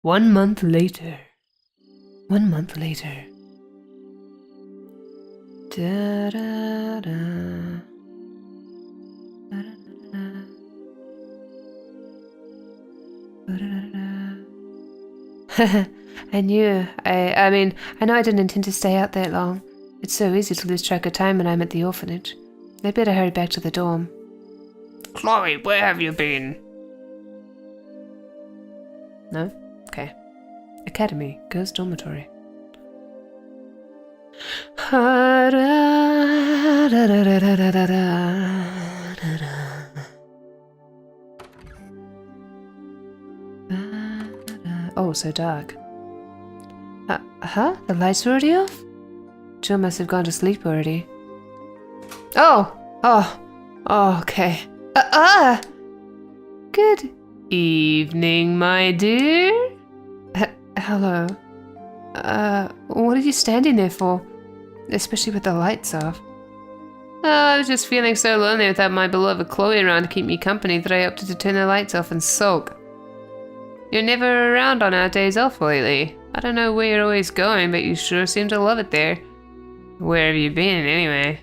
1 month later. 1 month later. Da da da. Da, da, da, da, da, da. I knew. I mean, I know I didn't intend to stay out that long. It's so easy to lose track of time when I'm at the orphanage. I'd better hurry back to the dorm. Chloe, where have you been? No? Okay. Academy, girls' dormitory. Oh, so dark. Huh? The lights were already off? Jill must have gone to sleep already. Oh, okay. Good evening, my dear. Hello. What are you standing there for? Especially with the lights off. Oh, I was just feeling so lonely without my beloved Chloe around to keep me company that I opted to turn the lights off and sulk. You're never around on our days off lately. I don't know where you're always going, but you sure seem to love it there. Where have you been, anyway?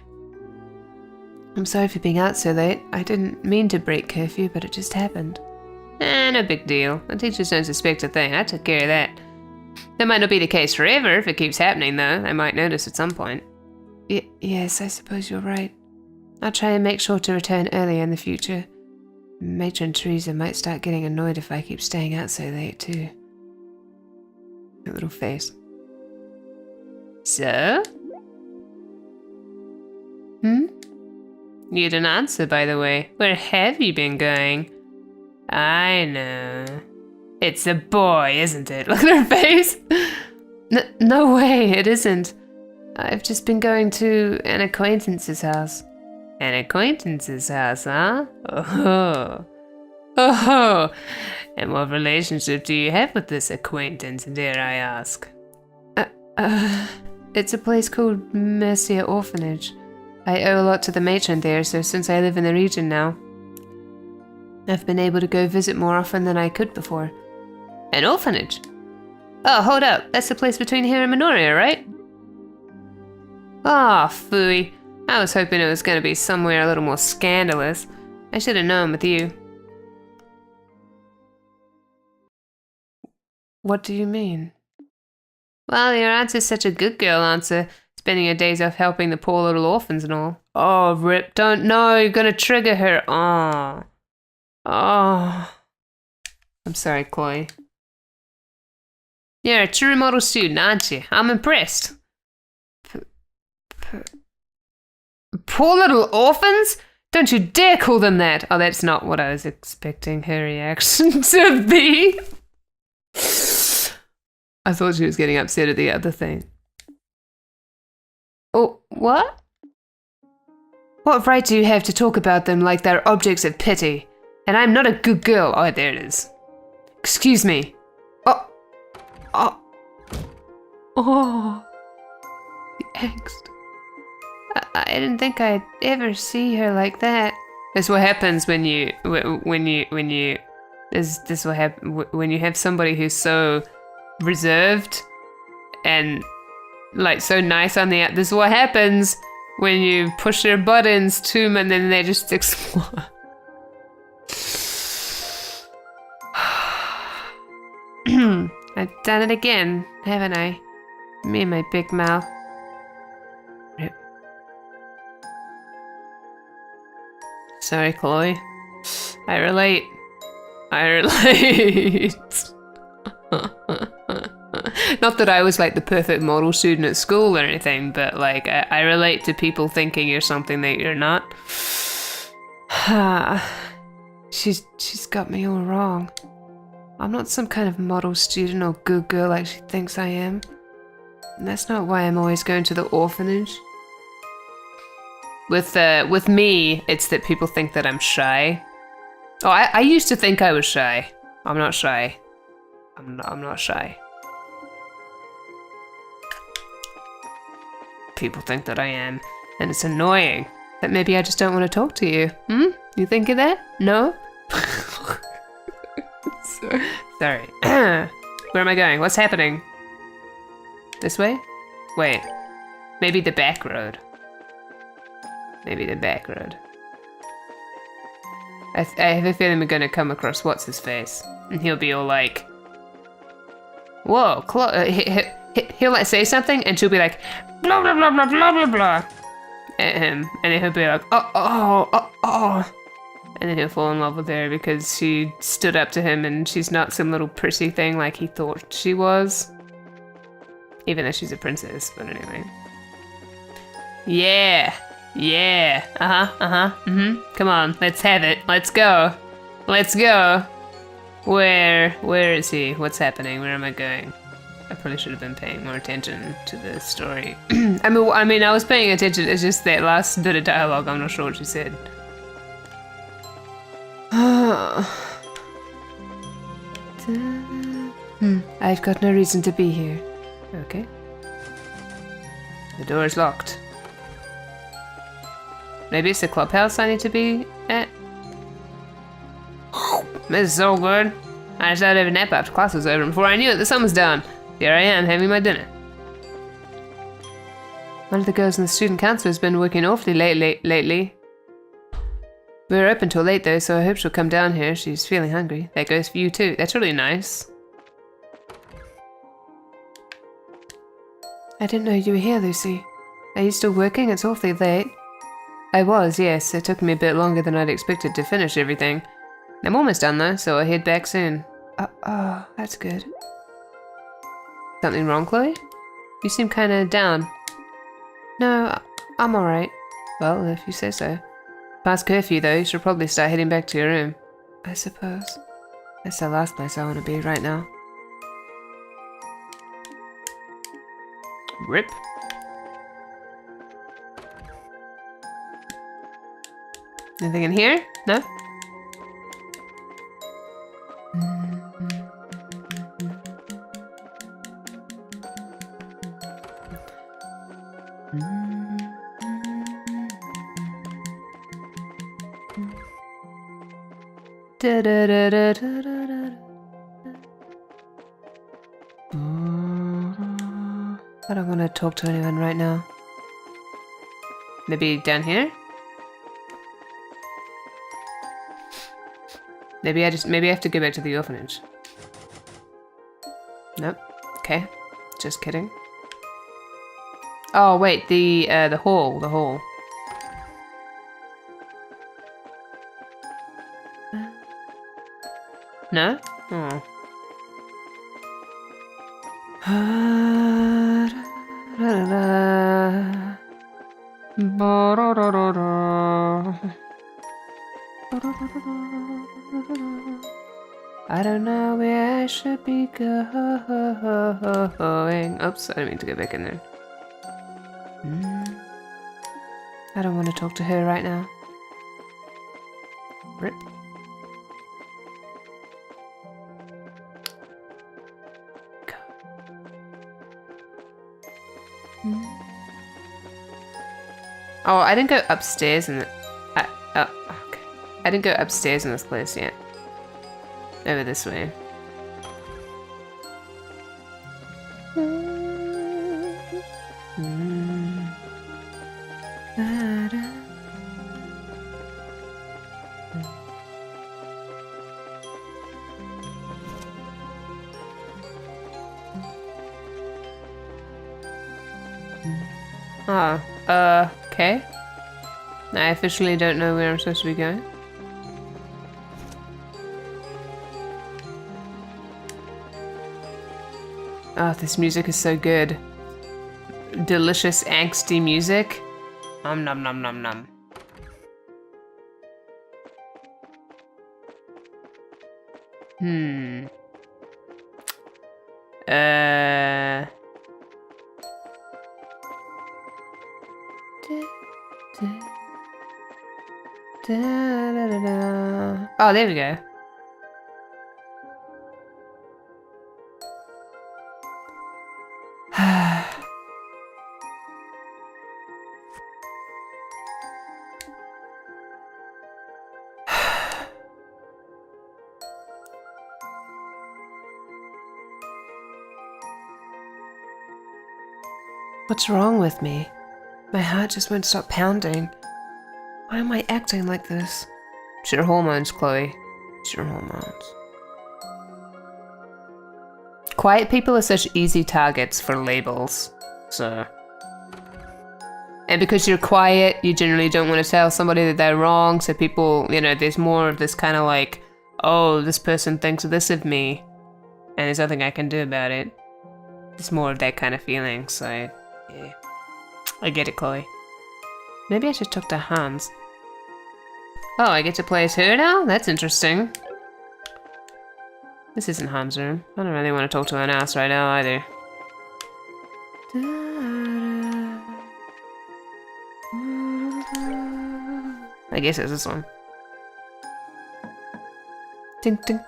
I'm sorry for being out so late. I didn't mean to break curfew, but it just happened. No big deal. The teachers don't suspect a thing. I took care of that. That might not be the case forever if it keeps happening, though. They might notice at some point. Yes, I suppose you're right. I'll try and make sure to return earlier in the future. Matron Teresa might start getting annoyed if I keep staying out so late, too. A little face. So? You didn't answer, by the way. Where have you been going? I know. It's a boy, isn't it? Look at her face! No way, it isn't. I've just been going to an acquaintance's house. An acquaintance's house, huh? Oh. And what relationship do you have with this acquaintance, dare I ask? It's a place called Mercia Orphanage. I owe a lot to the matron there, so since I live in the region now, I've been able to go visit more often than I could before. An orphanage? Oh, hold up. That's the place between here and Minoria, right? Ah, phooey. I was hoping it was going to be somewhere a little more scandalous. I should have known with you. What do you mean? Well, your answer's such a good girl answer. Spending your days off helping the poor little orphans and all. Oh, Rip, don't know. You're going to trigger her. Oh. I'm sorry, Chloe. You're a true model student, aren't you? I'm impressed. Poor little orphans? Don't you dare call them that. Oh, that's not what I was expecting her reaction to be. I thought she was getting upset at the other thing. Oh, what? What right do you have to talk about them like they're objects of pity? And I'm not a good girl. Oh, there it is. Excuse me. The angst. I didn't think I'd ever see her like that. That's what happens when you this will happen when you have somebody who's so reserved and like so nice on the out. This is what happens when you push their buttons to them and then they just explode. I've done it again, haven't I? Me and my big mouth. Sorry, Chloe. I relate. Not that I was like the perfect model student at school or anything, but like I relate to people thinking you're something that you're not. She's got me all wrong. I'm not some kind of model student or good girl like she thinks I am. And that's not why I'm always going to the orphanage. With me, it's that people think that I'm shy. Oh, I used to think I was shy. I'm not shy. I'm not shy. People think that I am, and it's annoying. That maybe I just don't want to talk to you. You think of that? No? Sorry. Where am I going? What's happening? This way? Wait. Maybe the back road. Maybe the back road. I have a feeling we're gonna come across what's his face, and he'll be all like, "Whoa, he'll like say something, and she'll be like, blah blah blah blah blah blah blah," at him, and then he'll be like, oh, and then he'll fall in love with her because she stood up to him, and she's not some little prissy thing like he thought she was, even though she's a princess. But anyway, yeah. Yeah, come on, let's have it. Let's go. Let's go. Where is he? What's happening? Where am I going? I probably should have been paying more attention to the story. I mean, I was paying attention. It's just that last bit of dialogue. I'm not sure what she said. I've got no reason to be here. Okay. The door is locked. Maybe it's the clubhouse I need to be at? This is so good. I just had to have a nap after class was over, and before I knew it, the sun was down. Here I am, having my dinner. One of the girls in the student council has been working awfully lately. We were open till late though, so I hope she'll come down here. She's feeling hungry. That goes for you too. That's really nice. I didn't know you were here, Lucy. Are you still working? It's awfully late. I was, yes. It took me a bit longer than I'd expected to finish everything. I'm almost done though, so I'll head back soon. Oh, that's good. Something wrong, Chloe? You seem kinda down. No, I'm alright. Well, if you say so. Past curfew though, you should probably start heading back to your room. I suppose. That's the last place I want to be right now. Rip. Anything in here? No? I don't want to talk to anyone right now. Maybe down here? Maybe I have to go back to the orphanage. Nope. Okay. Just kidding. Oh wait, the hall. No? Oh. I don't know where I should be going. Oops, I didn't mean to go back in there. I don't want to talk to her right now. Rip. Oh, I didn't go upstairs in the... okay. I didn't go upstairs in this place yet. Over this way. Okay. I officially don't know where I'm supposed to be going. Oh, this music is so good. Delicious, angsty music. Nom nom nom nom nom. Oh, there we go. What's wrong with me? My heart just won't stop pounding. Why am I acting like this? It's your hormones, Chloe. It's your hormones. Quiet people are such easy targets for labels, so... And because you're quiet, you generally don't want to tell somebody that they're wrong, so people, you know, there's more of this kind of like, oh, this person thinks this of me, and there's nothing I can do about it. It's more of that kind of feeling, so, yeah. I get it, Chloe. Maybe I should talk to Hans. Oh, I get to play as her now? That's interesting. This isn't Hans' room. I don't really want to talk to an ass right now either. I guess it's this one. Ding ding.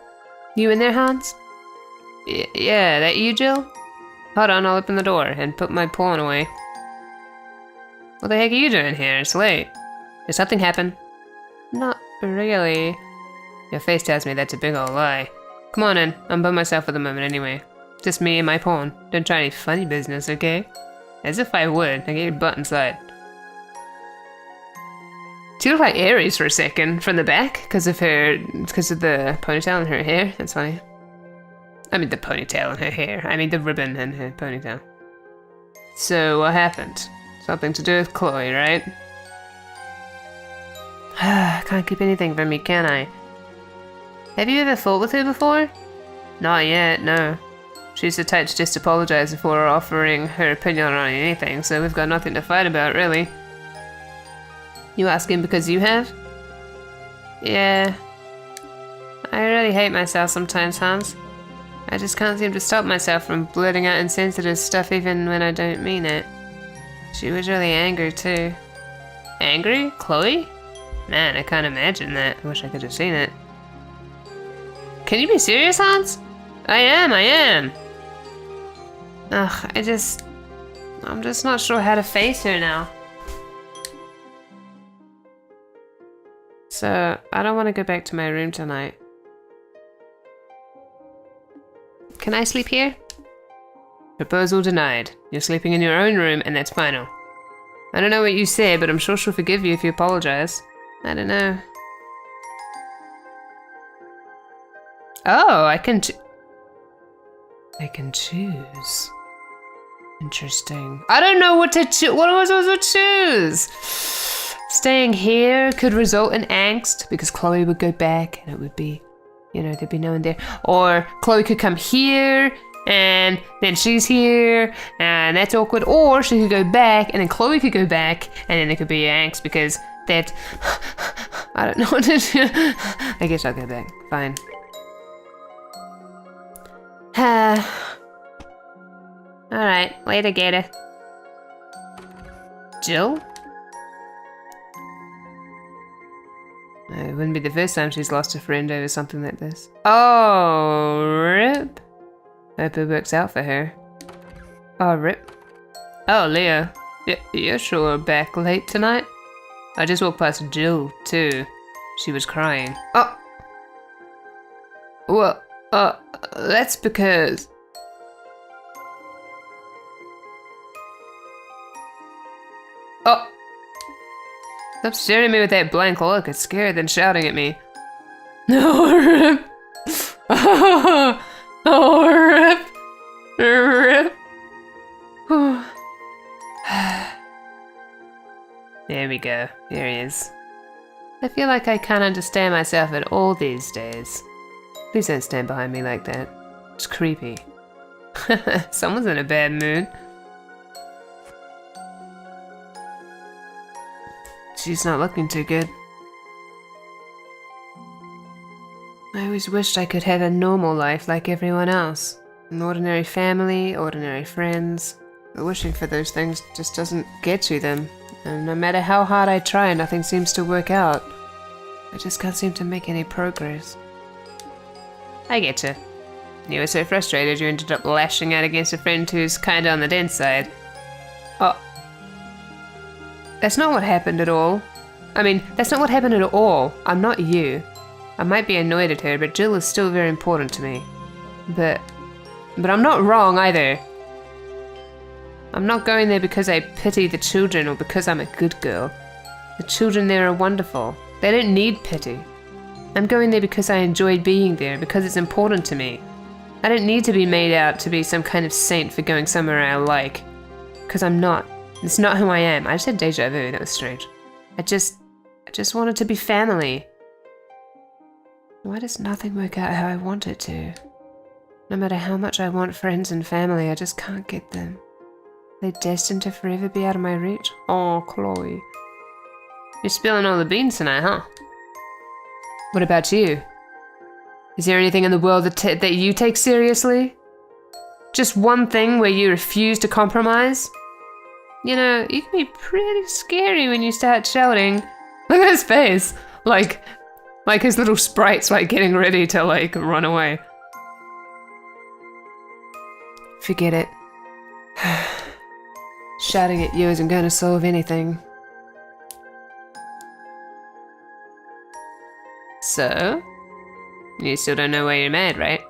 You in there, Hans? Yeah, that you, Jill? Hold on, I'll open the door and put my pawn away. What the heck are you doing here? It's late. Did something happen? Not really. Your face tells me that's a big old lie. Come on in. I'm by myself at the moment anyway. Just me and my pawn. Don't try any funny business, okay? As if I would. I get your butt inside. She looked like Aries for a second from the back because of the ponytail in her hair. That's funny. I mean the ponytail in her hair. I mean the ribbon in her ponytail. So what happened? Something to do with Chloe, right? Can't keep anything from me, can I? Have you ever fought with her before? Not yet, no. She's the type to just apologize before offering her opinion on anything, so we've got nothing to fight about, really. You asking because you have? Yeah. I really hate myself sometimes, Hans. I just can't seem to stop myself from blurting out insensitive stuff even when I don't mean it. She was really angry too. Angry? Chloe? Man, I can't imagine that. I wish I could have seen it. Can you be serious, Hans? I am. Ugh, I'm just not sure how to face her now. So, I don't want to go back to my room tonight. Can I sleep here? Proposal denied. You're sleeping in your own room, and that's final. I don't know what you said, but I'm sure she'll forgive you if you apologize. I don't know. Oh, I can choose. Interesting. I don't know what to choose. What am I supposed to choose? Staying here could result in angst because Chloe would go back and it would be, you know, there'd be no one there. Or Chloe could come here and then she's here and that's awkward. Or she could go back and then Chloe could go back and then there could be angst because that... I don't know what to do. I guess I'll go back. Fine. Alright, later, Gator. Jill? It wouldn't be the first time she's lost a friend over something like this. Oh, rip. Hope it works out for her. Oh, rip. Oh, Leo. You're sure back late tonight? I just walked past Jill, too. She was crying. Oh! Well, that's because... Oh! Stop staring at me with that blank look. It's scarier than shouting at me. No, rip! Oh, rip! Rip! There we go. There he is. I feel like I can't understand myself at all these days. Please don't stand behind me like that. It's creepy. Someone's in a bad mood. She's not looking too good. I always wished I could have a normal life like everyone else. An ordinary family, ordinary friends. But wishing for those things just doesn't get to them. And no matter how hard I try, nothing seems to work out. I just can't seem to make any progress. I get you. You were so frustrated you ended up lashing out against a friend who's kinda on the dense side. Oh. That's not what happened at all. I mean, that's not what happened at all. I'm not you. I might be annoyed at her, but Jill is still very important to me. But I'm not wrong either. I'm not going there because I pity the children or because I'm a good girl. The children there are wonderful. They don't need pity. I'm going there because I enjoy being there, because it's important to me. I don't need to be made out to be some kind of saint for going somewhere I like. Because I'm not. It's not who I am. I just had deja vu, that was strange. I just wanted to be family. Why does nothing work out how I want it to? No matter how much I want friends and family, I just can't get them. They're destined to forever be out of my reach. Oh, Chloe. You're spilling all the beans tonight, huh? What about you? Is there anything in the world that you take seriously? Just one thing where you refuse to compromise? You know, you can be pretty scary when you start shouting. Look at his face! Like his little sprite's like getting ready to like run away. Forget it. Shouting at you isn't going to solve anything. So? You still don't know why you're mad, right?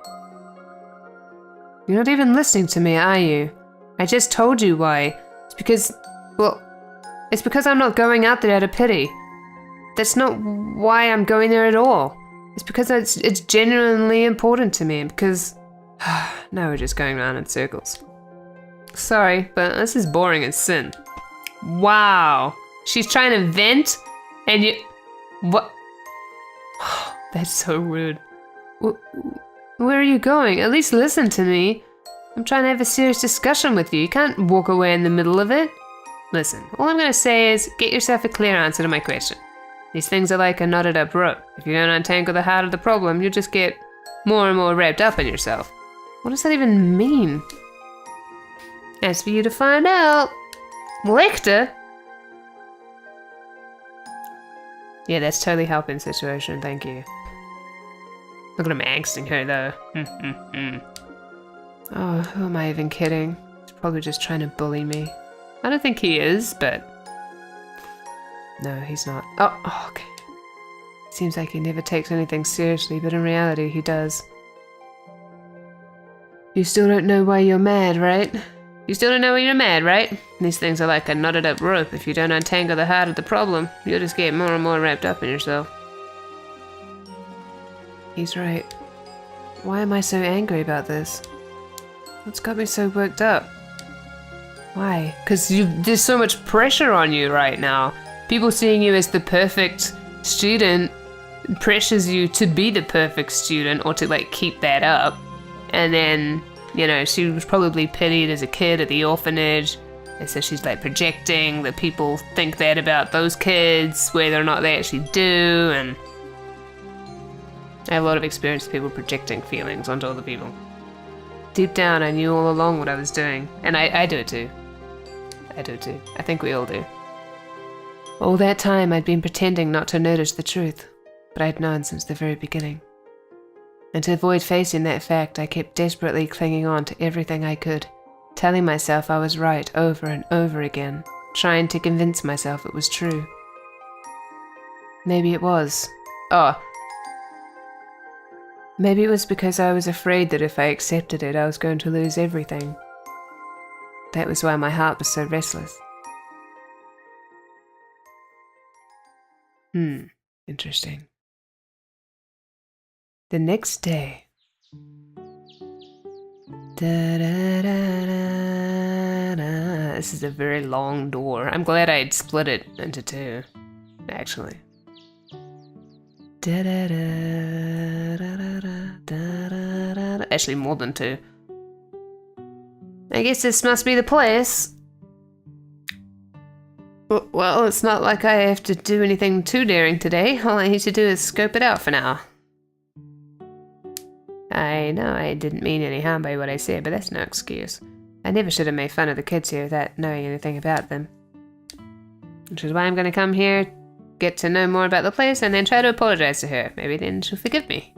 You're not even listening to me, are you? I just told you why. It's because, well, it's because I'm not going out there out of pity. That's not why I'm going there at all. It's because it's genuinely important to me, and because now we're just going around in circles. Sorry, but this is boring as sin. Wow. She's trying to vent, and you... What? That's so rude. Where are you going? At least listen to me. I'm trying to have a serious discussion with you. You can't walk away in the middle of it. Listen, all I'm going to say is get yourself a clear answer to my question. These things are like a knotted up rope. If you don't untangle the heart of the problem, you'll just get more and more wrapped up in yourself. What does that even mean? As for you to find out. Lecter? Yeah, that's totally helping situation, thank you. Look at him angsting her though. Oh, who am I even kidding? He's probably just trying to bully me. I don't think he is, but... No, he's not. Oh, okay. Seems like he never takes anything seriously, but in reality he does. You still don't know why you're mad, right? You still don't know why you're mad, right? These things are like a knotted up rope. If you don't untangle the heart of the problem, you'll just get more and more wrapped up in yourself. He's right. Why am I so angry about this? What's got me so worked up? Why? Because there's so much pressure on you right now. People seeing you as the perfect student pressures you to be the perfect student or to like keep that up. And then, you know, she was probably pitied as a kid at the orphanage. And so she's like projecting that people think that about those kids, whether or not they actually do. And I have a lot of experience with people projecting feelings onto other people. Deep down, I knew all along what I was doing. And I do it too. I do it too. I think we all do. All that time, I'd been pretending not to notice the truth. But I'd known since the very beginning. And to avoid facing that fact, I kept desperately clinging on to everything I could, telling myself I was right over and over again, trying to convince myself it was true. Maybe it was. Maybe it was because I was afraid that if I accepted it, I was going to lose everything. That was why my heart was so restless. Interesting. The next day. This is a very long door. I'm glad I'd split it into two, actually. Actually, more than two. I guess this must be the place. Well, it's not like I have to do anything too daring today. All I need to do is scope it out for now. I know I didn't mean any harm by what I said, but that's no excuse. I never should have made fun of the kids here without knowing anything about them. Which is why I'm going to come here, get to know more about the place, and then try to apologize to her. Maybe then she'll forgive me.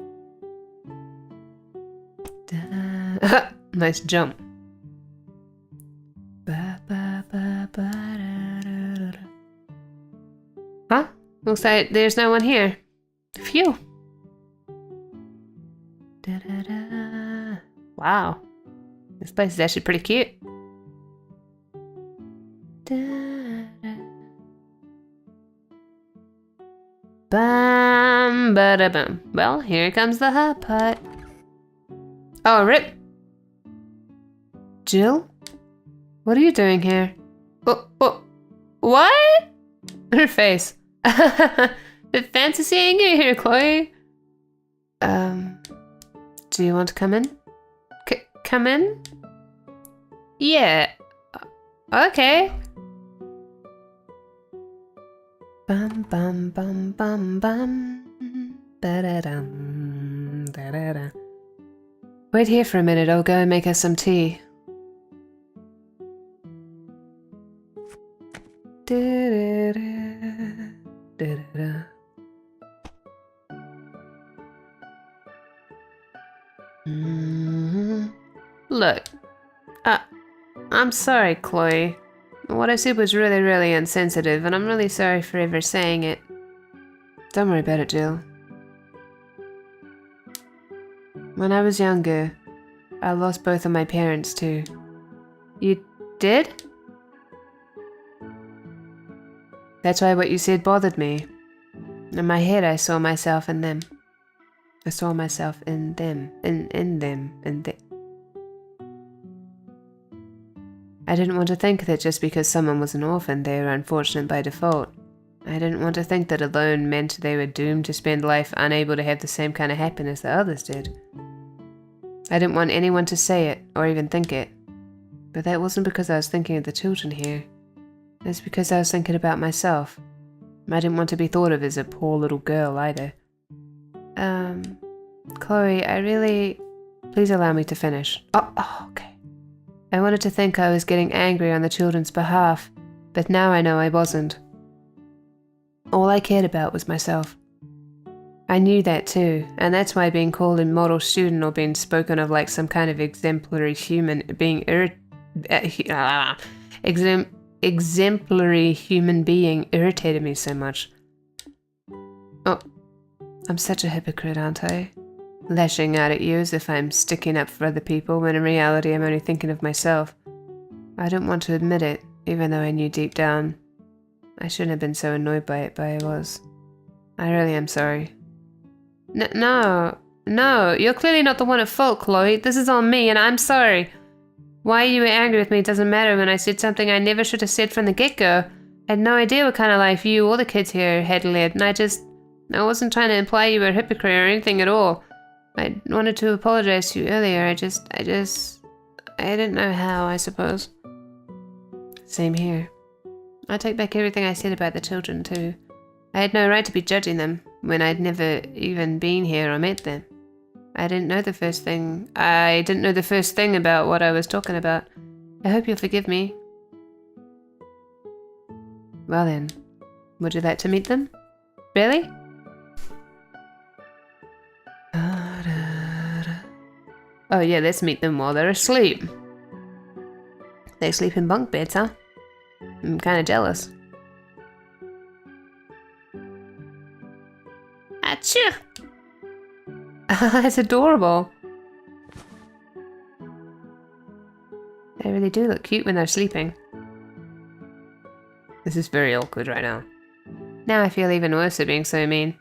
Nice jump. Huh? Looks like there's no one here. Phew. Wow. This place is actually pretty cute. Da-da. Bum, ba bum. Well, here comes the hot pot. Oh, rip. Jill? What are you doing here? Oh, what? Her face. Been fantasying you here, Chloe. Do you want to come in? Come in? Yeah. Okay. Bum bum bum bum bum. Ba-da-dum, da-da-da. Wait here for a minute, I'll go and make us some tea. Da-da-da, da-da-da. Look, I'm sorry, Chloe. What I said was really, really insensitive, and I'm really sorry for ever saying it. Don't worry about it, Jill. When I was younger, I lost both of my parents too. You did? That's why what you said bothered me. In my head, I saw myself in them. I saw myself in them. In them. I didn't want to think that just because someone was an orphan, they were unfortunate by default. I didn't want to think that alone meant they were doomed to spend life unable to have the same kind of happiness that others did. I didn't want anyone to say it, or even think it. But that wasn't because I was thinking of the children here. It's because I was thinking about myself. I didn't want to be thought of as a poor little girl either. Chloe, Please allow me to finish. Oh, okay. I wanted to think I was getting angry on the children's behalf, but now I know I wasn't. All I cared about was myself. I knew that too, and that's why being called a model student or being spoken of like some kind of exemplary human exemplary human being irritated me so much. Oh, I'm such a hypocrite, aren't I? Lashing out at you as if I'm sticking up for other people when in reality I'm only thinking of myself. I didn't want to admit it, even though I knew deep down. I shouldn't have been so annoyed by it, but I was. I really am sorry. No, you're clearly not the one at fault, Chloe. This is on me, and I'm sorry. Why you were angry with me doesn't matter when I said something I never should have said from the get-go. I had no idea what kind of life you or the kids here had led, and I wasn't trying to imply you were a hypocrite or anything at all. I wanted to apologize to you earlier, I didn't know how, I suppose. Same here. I take back everything I said about the children, too. I had no right to be judging them, when I'd never even been here or met them. I didn't know the first thing about what I was talking about. I hope you'll forgive me. Well then, would you like to meet them? Really? Oh yeah, let's meet them while they're asleep. They sleep in bunk beds, huh? I'm kinda jealous. Achoo! That's adorable. They really do look cute when they're sleeping. This is very awkward right now. Now I feel even worse at being so mean.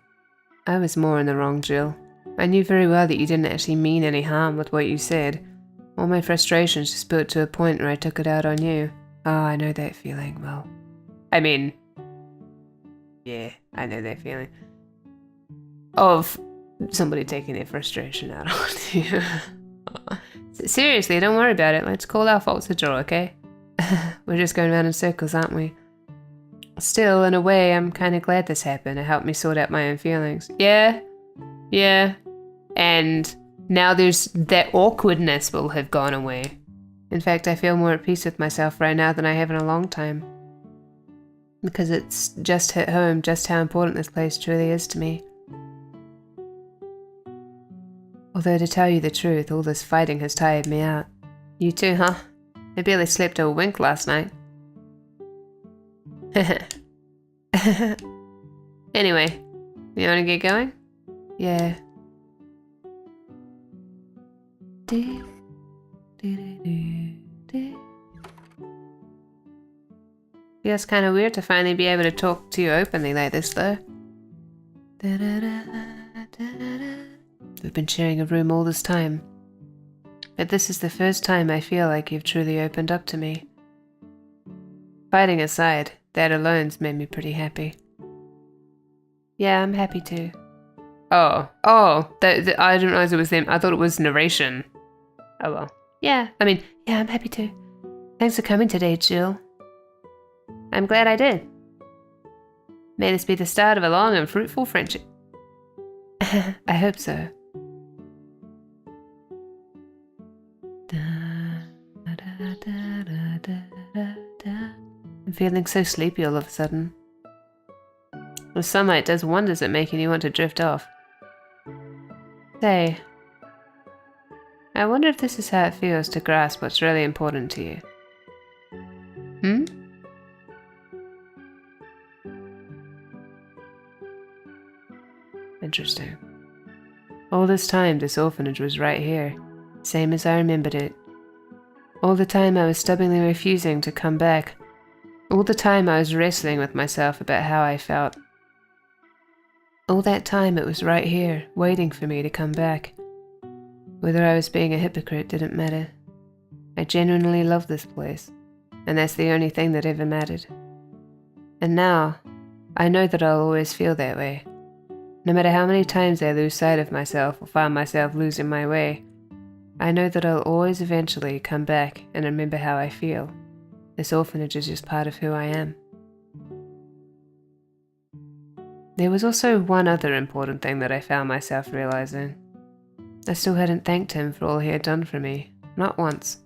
I was more in the wrong, Jill. I knew very well that you didn't actually mean any harm with what you said. All my frustrations just built to a point where I took it out on you. Oh, I know that feeling well. I mean, yeah, I know that feeling. Of somebody taking their frustration out on you. Seriously, don't worry about it. Let's call our faults a draw, okay? We're just going around in circles, aren't we? Still, in a way, I'm kind of glad this happened. It helped me sort out my own feelings. Yeah. And now that awkwardness will have gone away. In fact, I feel more at peace with myself right now than I have in a long time. Because it's just hit home just how important this place truly is to me. Although to tell you the truth, all this fighting has tired me out. You too, huh? I barely slept a wink last night. Anyway, you wanna get going? Yeah. Feels kind of weird to finally be able to talk to you openly like this, though. We've been sharing a room all this time, but this is the first time I feel like you've truly opened up to me. Fighting aside, that alone's made me pretty happy. Yeah, I'm happy too. Oh, I didn't realize it was them. I thought it was narration. Oh well. Yeah, yeah, I'm happy too. Thanks for coming today, Jill. I'm glad I did. May this be the start of a long and fruitful friendship. I hope so. I'm feeling so sleepy all of a sudden. The sunlight does wonders at making you want to drift off. Say, I wonder if this is how it feels to grasp what's really important to you. Hmm? Interesting. All this time, this orphanage was right here, same as I remembered it. All the time I was stubbornly refusing to come back. All the time I was wrestling with myself about how I felt. All that time it was right here, waiting for me to come back. Whether I was being a hypocrite didn't matter. I genuinely loved this place, and that's the only thing that ever mattered. And now, I know that I'll always feel that way. No matter how many times I lose sight of myself or find myself losing my way, I know that I'll always eventually come back and remember how I feel. This orphanage is just part of who I am. There was also one other important thing that I found myself realizing. I still hadn't thanked him for all he had done for me, not once.